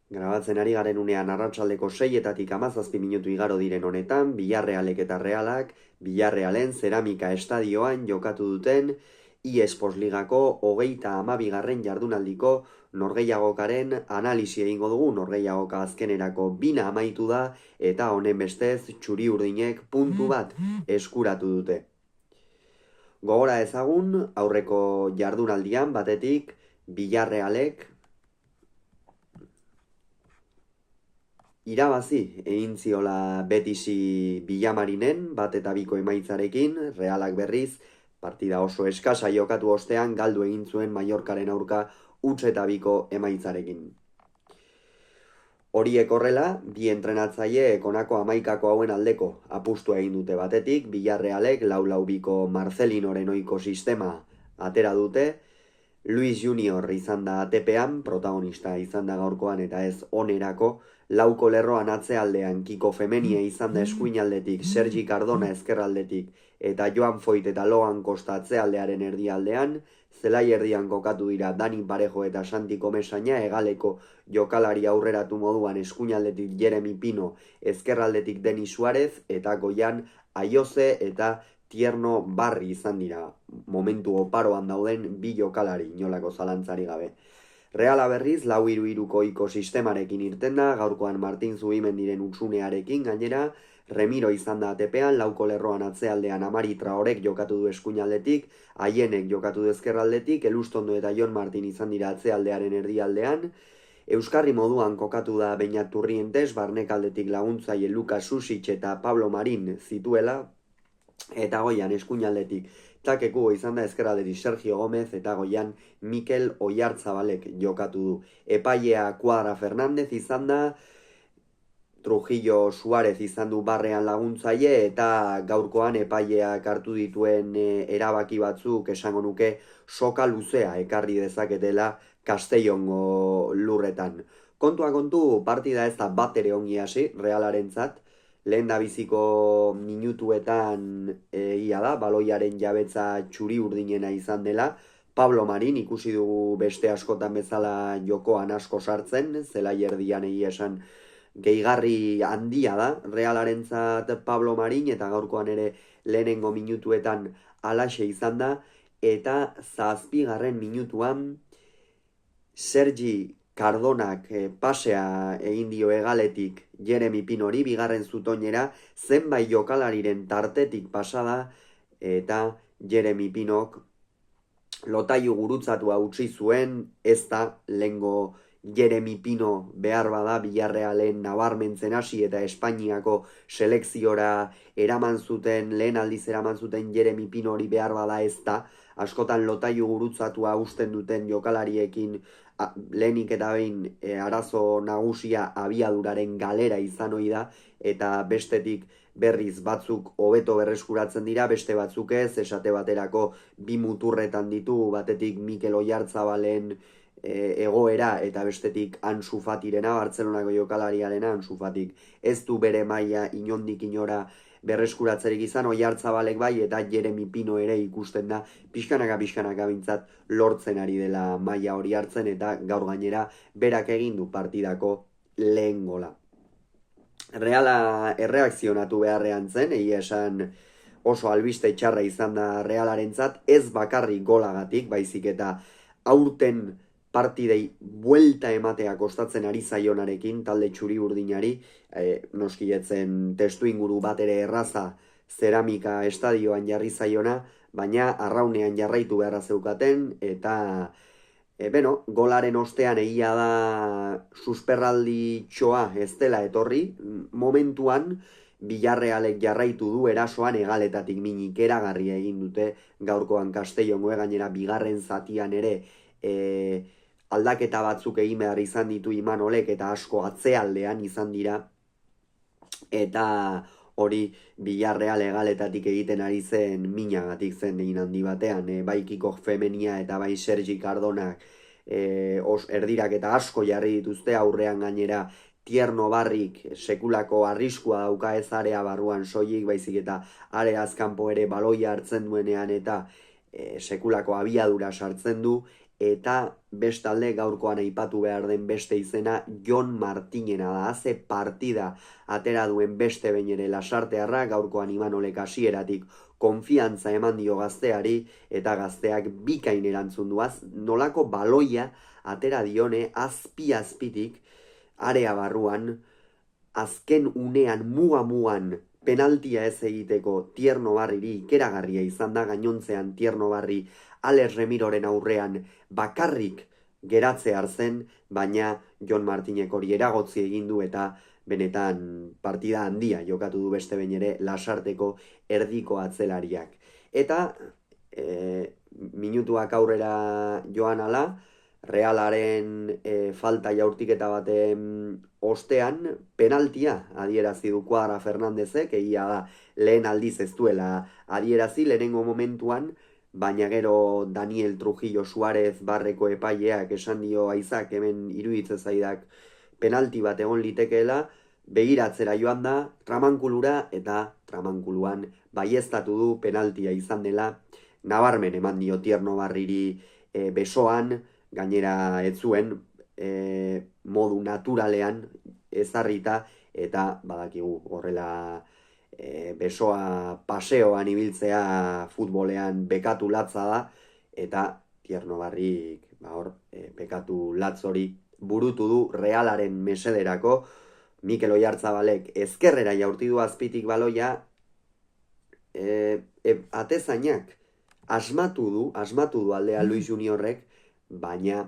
Grabatzen ari garen unean arratsaldeko 6etatik 17 minutu igaro diren honetan, Villarrealek eta Realak, Villarrealen Zeramika estadioan jokatu duten eSports Ligako 32. jardunaldiko norgehiagokaren analisi egingo dugu. Norgehiagoka azkenerako bina amaitu da eta honen bestez txuri-urdinek puntu bat eskuratu dute. Gogora ezagun, aurreko jardunaldian batetik Villarrealek irabazi egin ziola Betisi Villamarinen 1-2 emaitzarekin. Realak berriz partida oso eskasa jokatu ostean galdu egin zuen Mallorcaren aurka 1-2 emaitzarekin. Horiek horrela, bi entrenatzaileek honako 11 hauen aldeko apustua egin dute. Batetik, Villarrealek 4-4-2ko Marcelinoren ohiko sistema atera dute. Luis Junior izan da tepean, protagonista izan da gaurkoan eta ez onerako. Lauko lerroan atzealdean Kiko Femenia izan da eskuinaldetik, Sergi Cardona ezkerraldetik eta Joan Foyt eta Logan Costa atzealdearen erdialdean. Zelai erdian kokatu dira Dani Parejo eta Santi Comesaña, hegaleko jokalari aurreratu moduan eskuinaldetik Jeremy Pino, ezkerraldetik Denis Suárez eta goian Aioze eta Tierno Barri izan dira momentu oparoan dauden bi jokalari, inolako zalantzari gabe. Reala berriz 4-3-3ko ohiko sistemarekin irten da, gaurkoan Martin Zubimendiren utsunearekin gainera. Remiro izan da tepean, lauko lerroan atzealdean Amari Traorek jokatu du eskuinaldetik, Haienek jokatu du ezkerraldetik, Elustondo eta Jon Martin izan dira atzealdearen erdialdean. Euskarri moduan kokatu da Beñat Turrientes, barnekaldetik laguntzaile Lukas Susic eta Pablo Marin zituela, eta goian eskuinaldetik Takekubo izan da, ezkerraldetik Sergio Gómez eta goian Mikel Oyartzabalek jokatu du. Epailea Cuadra Fernández izan da, Trujillo Suárez izan du barrean laguntzaile eta gaurkoan epaileak hartu dituen erabaki batzuk esango nuke soka luzea ekarri dezaketela Castellongo lurretan. Kontua kontu, partida ez da bat ere ongi hasi Realarentzat. Lehen da biziko minutuetan egia da, baloiaren jabetza txuri urdinena izan dela. Pablo Marin ikusi dugu beste askotan bezala jokoan asko sartzen, zelai erdian egia esan gehigarri handia da Realarentzat Pablo Marin, eta gaurkoan ere lehenengo minutuetan alaxe izan da, eta 7. minutuan Sergi Cardonak pasea egin dio hegaletik Jeremy Pinori, bigarren zutoinera, zenbait jokalariren tartetik pasada, eta Jeremy Pinok lotailu gurutzatua utzi zuen. Ez da lehengo Jeremy Pino behar bada Villarrealen nabarmentzen hasi eta Espainiako selekziora eraman zuten, lehen aldiz eraman zuten Jeremy Pino hori behar bada ez da. Askotan lotailu gurutzatua usten duten jokalariekin lehenik eta behin arazo nagusia abiaduraren galera izan ohi da, eta bestetik berriz batzuk hobeto berreskuratzen dira, beste batzuk ez, esate baterako bi muturretan ditugu, batetik Mikel Oyarzabalen egoera eta bestetik Ansu Fatirena, Bartzelonako jokalariarena. Ansu Fatik ez du bere maila inondik inora berreskuratzerik izan, Oyartzabalek bai eta Jeremy Pino ere ikusten da pixkanaka bintzat lortzen ari dela maila hori hartzen, eta gaur gainera berak egin du partidako lehen gola. Reala erreakzionatu beharrean zen, egia esan oso albiste txarra izan da Realarentzat, ez bakarrik golagatik, baizik eta aurten partidei buelta ematea kostatzen ari zaionarekin talde txuri urdinari, noskietzen testu inguru bat ere erraza Zeramika estadioan jarri zaiona, baina arraunean jarraitu beharra zeukaten, eta golaren ostean egia da susperraldi txoa ez dela etorri. Momentuan Villarrealek jarraitu du erasoan hegaletatik minik eragarria egin dute gaurkoan Castellongo, gainera bigarren zatian ere aldaketa batzuk egin behar izan ditu Imanolek eta asko atzealdean izan dira, eta hori Villarreal hegaletatik egiten ari zen minagatik zen egin handi batean, bai Kiko Femenia eta bai Sergi Cardonak erdirak eta asko jarri dituzte, aurrean gainera Tierno Barrik sekulako arriskua dauka, ez area barruan soilik, baizik eta areaz kanpo ere baloia hartzen duenean eta sekulako abiadura sartzen du, eta bestalde gaurkoan aipatu behar den beste izena Jon Martinena da. Ze partida atera duen beste behin ere Lasartearra, gaurkoan Imanolek hasieratik konfiantza eman dio gazteari, eta gazteak bikain erantzun duaz, nolako baloia atera dione azpitik, area barruan, azken unean muan penaltia ez egiteko Tierno Barriri ikeragarria izan da, gainontzean Tierno Barri Alex Remiroren aurrean bakarrik geratzear zen, baina Jon Martinek hori eragotzi egin du eta benetan partida handia jokatu du beste behin ere Lasarteko erdiko atzelariak. Eta minutuak aurrera joan ala, Realaren falta jaurtiketa baten ostean penaltia adierazi du Kuadra Fernandezek, egia da lehen aldiz ez duela adierazi lehenengo momentuan, baina gero Daniel Trujillo Suárez barreko epaileak esan dio Aizak hemen iruditzen zaidak penalti bat egon litekeela, begiratzera joan da tramankulura eta tramankuluan baieztatu du penaltia izan dela, nabarmen eman dio Tierno Barriri besoan, gainera ez zuen modu naturalean ezarrita, eta badakigu horrela besoa paseoan ibiltzea futbolean bekatu latza da, eta Tierno Barrik bekatu latz hori burutu du Realaren mesederako. Mikel Oyarzabalek ezkerrera jaurti du azpitik baloia, atezainak asmatu du aldea Luis Juniorrek, baina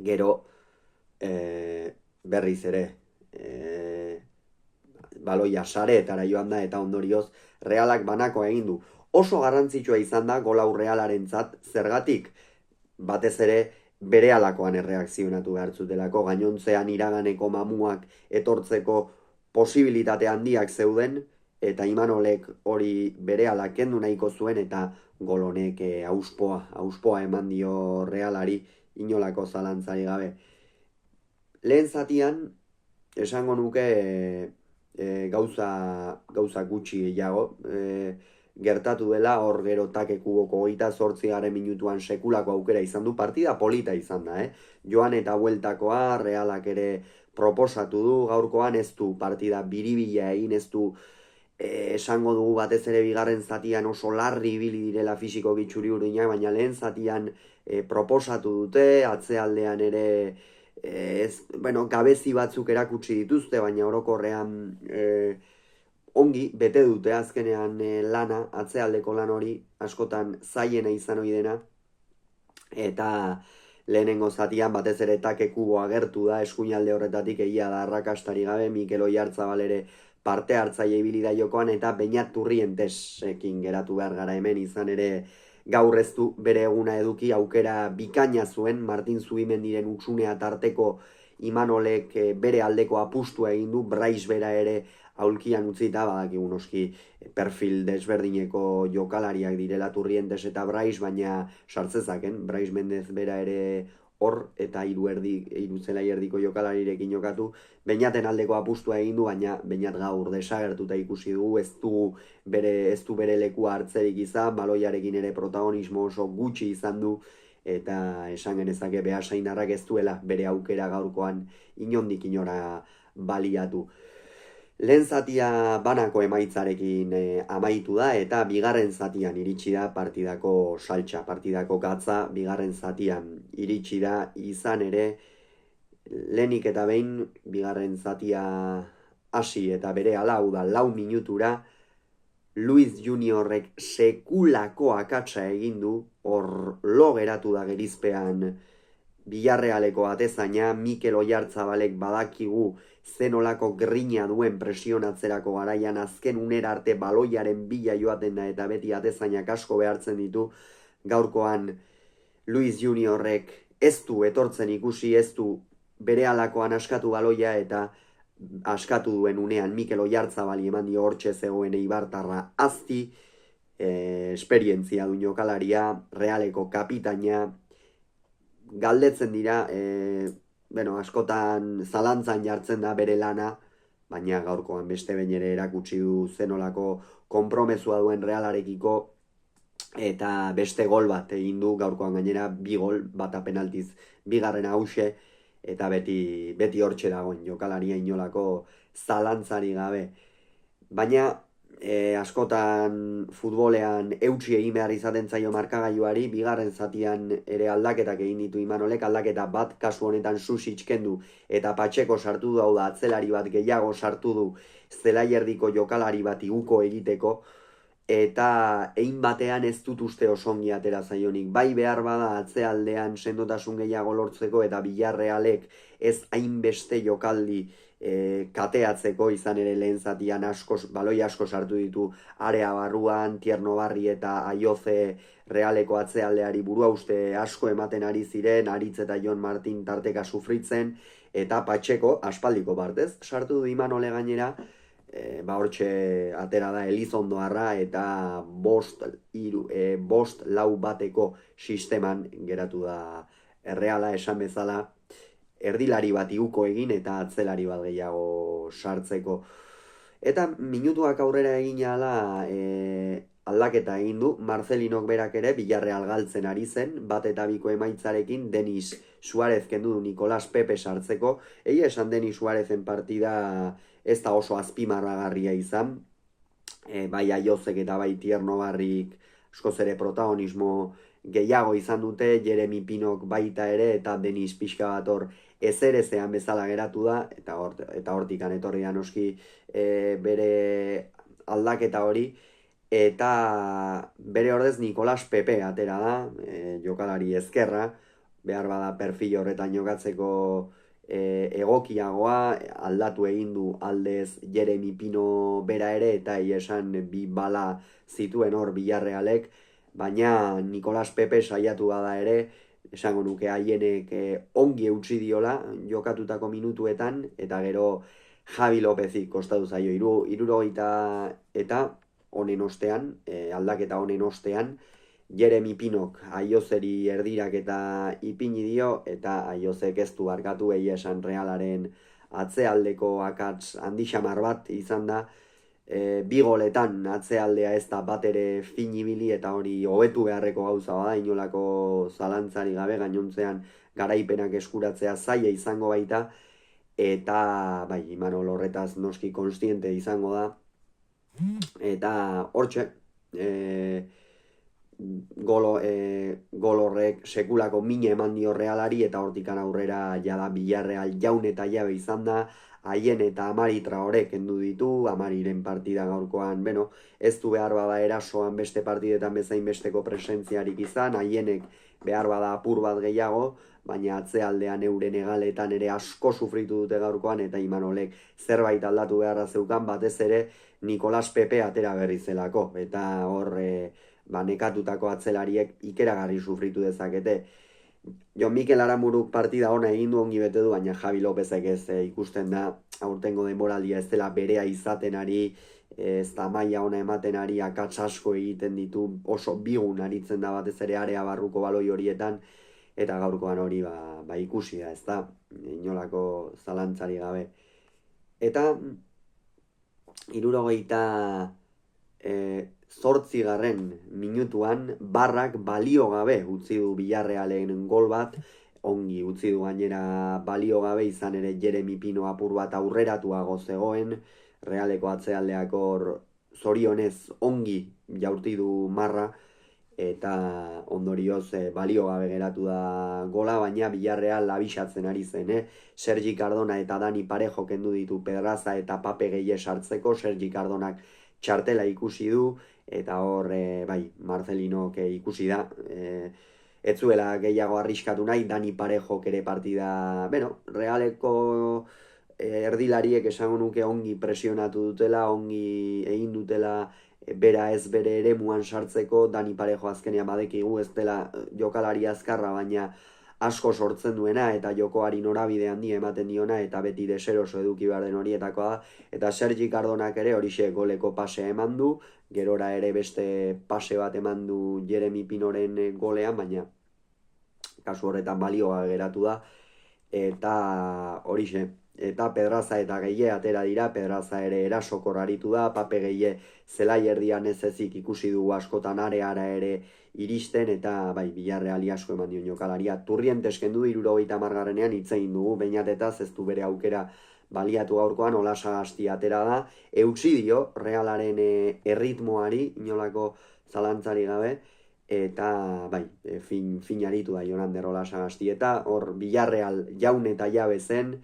gero berriz ere baloia sareetara joan da, eta ondorioz Realak banako egin du. Oso garrantzitsua izan da gol hau Realarentzat, zergatik batez ere berehalakoan erreakzionatu behar zutelako, gainontzean iraganeko mamuak etortzeko posibilitate handiak zeuden, eta Imanolek hori berehala kendu nahiko zuen, eta gol honek auspoa eman dio Realari, inolako zalantzari gabe. Lehen zatian esango nuke gauza gutxi gehiago gertatu dela, hor gero takekuboko 28. minutuan sekulako aukera izan du, partida polita izan da, joan eta bueltakoa, Realak ere proposatu du, gaurkoan ez du partida biribila egin, ez du esango dugu batez ere bigarren zatian oso larri ibili direla fisiko gitxuri urinak, baina lehen zatian proposatu dute, atzealdean ere gabezi batzuk erakutsi dituzte, baina orokorrean ongi bete dute azkenean lana, atzealdeko lan hori askotan zaiena izan ohi dena, eta lehenengo zatian batez ere takekubo agertu da eskuinalde horretatik, egia da arrakastari gabe, Mikel Oyarzabal ere parte hartzaile ibili da jokoan, eta Beñat Turrientesekin geratu behar gara hemen, izan ere gaur ez du bere eguna eduki, aukera bikaina zuen, Martin Zubimendiren utsunea tarteko Imanolek bere aldeko apustua egin du, Brais bera ere aulkian utzita, badakigu noski perfil desberdineko jokalariak direla Turrientes eta Brais, baina sartzezaken, Brais Mendez bera ere hor, eta hiru zelai erdiko jokalarirekin jokatu, Beñaten aldeko apustua egin du, baina Beñat gaur desagertuta ikusi dugu, ez du bere lekua hartzerik izan, baloiarekin ere protagonismo oso gutxi izan du, eta esan genezake Beasainarrak ez duela bere aukera gaurkoan inondik inora baliatu. Lehen zatia banako emaitzarekin amaitu da, eta bigarren zatian iritsi da partidako saltsa, partidako gatza, bigarren zatian iritsi da, izan ere lehenik eta behin bigarren zatia hasi eta bere hau da 4 minutura, Luis Juniorrek sekulako akatsa egin du, hor lo geratu da gerizpean Villarrealeko atezaina, Mikel Oyarzabalek badakigu zenolako grina duen presionatzerako garaian, azken unera arte baloiaren bila joaten da, eta beti atezainak asko behartzen ditu. Gaurkoan Luis Juniorrek ez du etortzen ikusi, ez du berehalakoan askatu baloia, eta askatu duen unean Mikel Oyarzabali eman dio hortxe zegoen eibartarra azti, esperientzia du jokalaria, Realeko kapitaina, galdetzen dira, askotan zalantzan jartzen da bere lana, baina gaurkoan beste behin ere erakutsi du zenolako konpromesua duen Realarekiko, eta beste gol bat egin du gaurkoan gainera, 2 gol, bata penaltiz, bigarrena hause, eta beti hortxe dagoen jokalaria inolako zalantzari gabe. Baina askotan futbolean eutsi egin behar izaten zaio markagailuari, bigarren zatian ere aldaketak egin ditu Imanolek, aldaketa bat kasu honetan Susic kendu eta Patxeko sartu du, hau da atzelari bat gehiago sartu du zelaierdiko jokalari bat uko egiteko, eta ein batean ez dut uste osongi atera zaionik. Bai behar bada atzealdean sendotasun gehiago lortzeko eta Villarrealek ez hainbeste jokaldi kateatzeko, izan ere lehen zatian baloi asko sartu ditu area barruan, Tierno Barri eta Aioze Realeko atzealdeari burua uste asko ematen ari ziren, Aritz eta Jon Martin tarteka sufritzen, eta Patxeko aspaldiko partez sartu du Imanole gainera, hortxe atera da Elizondoarra eta bost lau bateko sisteman geratu da Erreala, esan bezala erdilari bat uko egin eta atzelari bat gehiago sartzeko. Eta minutuak aurrera egin ala aldaketa egin du, Marcelinok berak ere Villarreal galtzen ari zen, bat eta biko emaitzarekin Denis Suarez kendu du Nicolas Pepe sartzeko. Egia esan Denis Suarezen partida ez da oso azpimarragarria izan, bai Aiozek eta bai Tierno Barrik askoz ere protagonismo gehiago izan dute, Jeremy Pinok baita ere, eta Denis pixka bat hor ezerezean bezala geratu da, eta hortikan etorri da noski bere aldaketa hori, eta bere ordez Nicolas Pepe atera da, jokalari ezkerra, behar bada perfil horretan jokatzeko egokiagoa, aldatu egin du aldez Jeremy Pino bera ere, eta esan 2 bala zituen hor Villarrealek, baina Nicolas Pepe saiatu bada ere, esango nuke haienek ongi eutsi diola jokatutako minutuetan, eta gero Javi Lopezik kostatu zaio 70 eta honen ostean, aldaketa honen ostean, Jeremy Pinok Aiozeri erdirak eta ipini dio, eta Aiozek ez du barkatu, esan Realaren atzealdeko akats handi xamar bat izan da, 2 goletan atzealdea ez da bat ere finibili, eta hori hobetu beharreko gauza bada, inolako zalantzari gabe, gainontzean garaipenak eskuratzea zaila izango baita, eta bai, Imanol horretaz noski konstiente izango da, eta hortxe, gol horrek sekulako mine eman dio Realari, eta hortikan aurrera jada Villarreal jaun eta jabe izan da, haien eta Amari Traorek kendu ditu, Amariren partida gaurkoan, ez du behar bada erasoan beste partidetan bezain besteko presentziarik izan, haienek behar bada apur bat gehiago, baina atzealdean euren egaletan ere asko sufritu dute gaurkoan, eta Imanolek zerbait aldatu beharra zeukan, batez ere Nicolas Pepe atera berri zelako, eta hor nekatutako atzelariek ikeragarri sufritu dezakete. Jon Mikel Aramuruk partida ona egin du, ongi bete du, baina Javi Lopezek ez ikusten da, aurtengo denboraldia ez dela berea izaten ari, ez da maila ona ematen ari, akats asko egiten ditu, oso bigun aritzen da batez ere area barruko baloi horietan, eta gaurkoan hori ikusi da, ez da, inolako zalantzari gabe. Eta 78. Minutuan Barrak balio gabe utzi du Villarrealen gol bat, ongi utzi du gainera balio gabe, izan ere Jeremy Pino apur bat aurreratuago zegoen, Realeko atzealdeak hor zorionez ongi jaurti du marra, eta ondorioz balio gabe geratu da gola, baina Villarreal abisatzen ari zen, Sergi Cardona eta Dani Parejo kendu ditu Pedraza eta Pape Gueye sartzeko, Sergi Cardonak txartela ikusi du, eta hor, Marcelinok ikusi da, ez zuela gehiago arriskatu nahi, Dani Parejok ere partida, Realeko erdilariek esango nuke ongi presionatu dutela, ongi egin dutela bera ez bere eremuan sartzeko, Dani Parejo azkenean badekigu ez dela jokalari azkarra, baina asko sortzen duena, eta jokoari norabide handi ematen diona, eta beti deseroso eduki behar den horietakoa da, eta Sergi Cardonak ere horixe goleko pasea eman du, gerora ere beste pase bat eman du Jeremy Pinoren golean, baina kasu horretan balioa geratu da, eta horixe. Eta Pedraza eta Gehie atera dira, Pedraza ere erasokor aritu da, Pape Gehie zelai erdian ez ezik ikusi dugu askotan areara ere iristen, eta bai, Villarreali asko eman dion jokalaria. Turrientes kendu 70. hitz egin dugu, beinatetaz ez du bere aukera baliatu gaurkoan, Olasa Asti atera da, eutsi dio Realaren erritmoari, inolako zalantzari gabe, eta bai, fin aritu da Jonander Olasa Asti, eta hor Villarreal jaun eta jabe zen,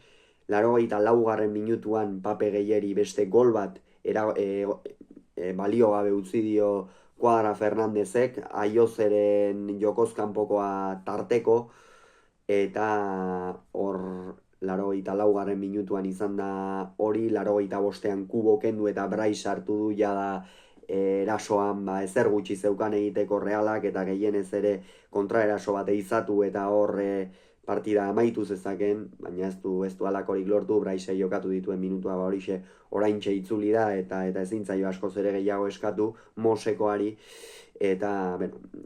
84. minutuan Pape Gehieri beste gol bat balio gabe utzi dio Kuadra Fernandezek, Aiozeren jokozkanpokoa tarteko, eta hor 84. minutuan izan da hori, 85. Kubo kendu eta Brais hartu du jada erasoan ezer gutxi zeukan egiteko Realak, eta gehienez ere kontraeraso bat izatu eta hor partida amaitu zezaken, baina ez du alakorik lortu, Braise jokatu dituen minutua horixe oraintxe itzuli da, eta ezin zaio askoz ere gehiago eskatu Mosekoari, eta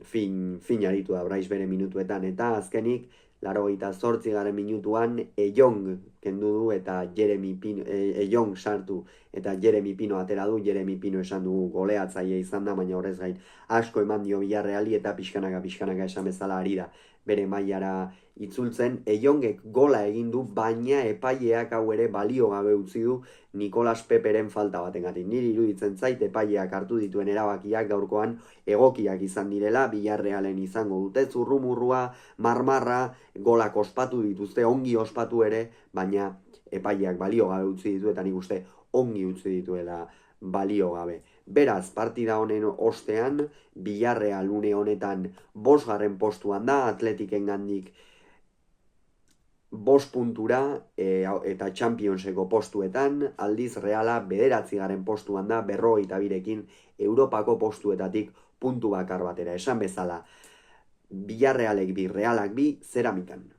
fin aritu da Brais bere minutuetan, eta azkenik 88. minutuan Eyong kendu du eta Eyong sartu eta Jeremy Pino atera du. Jeremy Pino esan dugu goleatzaile izan da, baina horrez gain asko eman dio Villarreali, eta pixkanaka esan bezala ari da bere mailara itzultzen. Eyongek gola egin du, baina epaileak hau ere balio gabe utzi du Nicolas Peperen falta batengatik. Niri iruditzen zait epaileak hartu dituen erabakiak gaurkoan egokiak izan direla, Villarrealen izango dute zurrumurrua, marmarra, golak ospatu dituzte, ongi ospatu ere, baina epaileak balio gabe utzi ditu, eta nik uste ongi utzi dituela balio gabe. Beraz, partida honen ostean, Villarreal une honetan 5. postuan da, Atletiken gandik 5 puntura eta Championseko postuetan, aldiz Reala 9. postuan da, 52rekin Europako postuetatik puntu bakar batera. Esan bezala, Villarrealek bi, Realak bi, zeramikan.